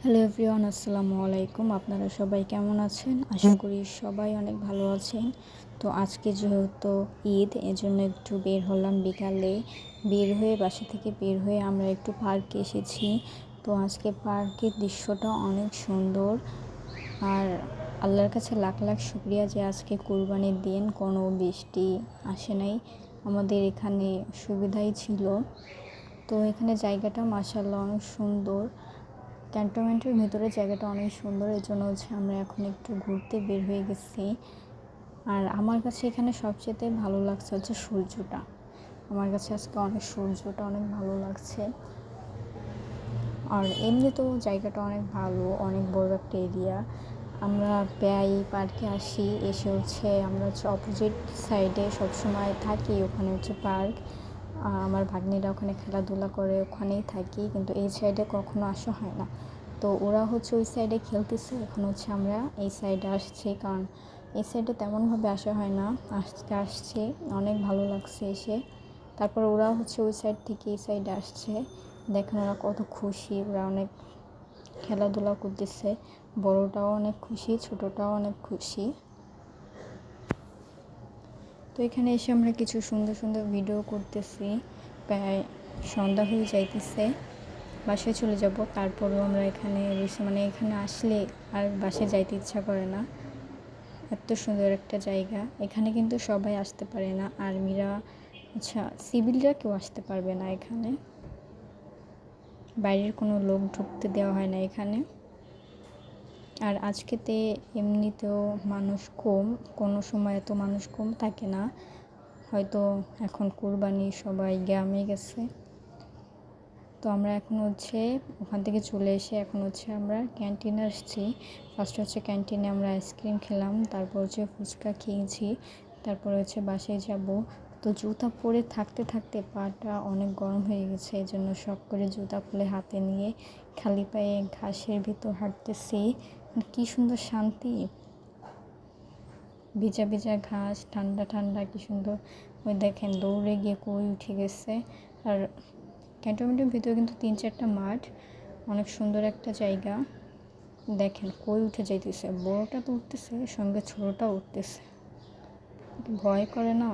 Hello everyone, আসসালামু আলাইকুম। আপনারা সবাই কেমন আছেন? আশা করি সবাই অনেক ভালো আছেন। তো আজকে যেহেতু ঈদ, এজন্য একটু বের হলাম বিকালে। বাসা থেকে বের হয়ে আমরা একটু পার্কে এসেছি। তো আজকে পার্কের দৃশ্যটা অনেক সুন্দর। আর আল্লাহর কাছে লাখ লাখ শুকরিয়া যে আজকে কুরবানির দিন কোনো বৃষ্টি আসে নাই। আমাদের এখানে সুবিধাই ছিল। তো এখানে জায়গাটা মাশাআল্লাহ অনেক সুন্দর। ক্যান্টনমেন্টের ভেতরে জায়গাটা অনেক সুন্দর, এই জন্য আমরা এখন একটু ঘুরতে বের হয়ে গেছি। আর আমার কাছে এখানে সবচেয়ে ভালো লাগছে সূর্যটা। আমার কাছে আজকে সূর্যটা অনেক ভালো লাগছে। আর এমনিতেও জায়গাটা অনেক ভালো, অনেক বড় একটা এরিয়া। আমরা প্রায় পার্কে আসি, এসে আমরা অপোজিট সাইডে সবসময় থাকি, ওখানে পার্ক। আমার ভাগ্নিরা ওখানে খেলাধুলা করে, ওখানেই থাকি, কিন্তু এই সাইডে কখনো আসা হয় না। তো ওরা ওই সাইডে খেলতেছে, এখন আমরা এই সাইডে আসছি, কারণ এই সাইডে তেমনভাবে আসা হয় না। আজকে আসছে, অনেক ভালো লাগছে এসে। তারপর ওরা ওই সাইড থেকে এই সাইডে আসছে। দেখেন ওরা কত খুশি, ওরা অনেক খেলাধুলা করতেছে। বড়টাও অনেক খুশি, ছোটটাও অনেক খুশি। তো এখানে এসে আমরা কিছু সুন্দর সুন্দর ভিডিও করতেছি। প্রায় সন্ধ্যা হয়ে যাইতেছে, বাসায় চলে যাব। তারপরেও আমরা এখানে এখানে আসলে আর বাসায় যাইতে ইচ্ছা করে না। এত সুন্দর একটা জায়গা। এখানে কিন্তু সবাই আসতে পারে না, আর্মিরা, সিভিলরা কেউ আসতে পারবে না এখানে। বাইরের কোনো লোক ঢুকতে দেওয়া হয় না এখানে। আর আজকেতে এমনিতেও মানুষ কম, কোনো সময় এত মানুষ কম থাকে না। হয়তো এখন কুরবানি, সবাই গ্রামে গেছে। তো আমরা এখন ওখান থেকে চলে এসে এখন আমরা ক্যান্টিনে আসছি। ফার্স্টে ক্যান্টিনে আমরা আইসক্রিম খেলাম, তারপর ফুচকা খেয়েছি, তারপর বাসায় যাব। তো জুতা পরে থাকতে থাকতে পাটা অনেক গরম হয়ে গেছে, এই জন্য শখ করে জুতা খুলে হাতে নিয়ে খালি পায়ে ঘাসের ভিতর হাঁটতেছি। কি সুন্দর শান্তি, ভিজা ভিজা ঘাস, ঠান্ডা ঠান্ডা, কি সুন্দর। ওই দেখেন দৌড়ে গিয়ে কই উঠে গেছে। আর ক্যান্টনমেন্টের ভিতরে কিন্তু 3-4টা মাঠ, অনেক সুন্দর একটা জায়গা। দেখেন কই উঠে যাইতেছে, বড়টা তো উঠতেছে, সঙ্গে ছোটটাও উঠতেছে। ভয় করে না?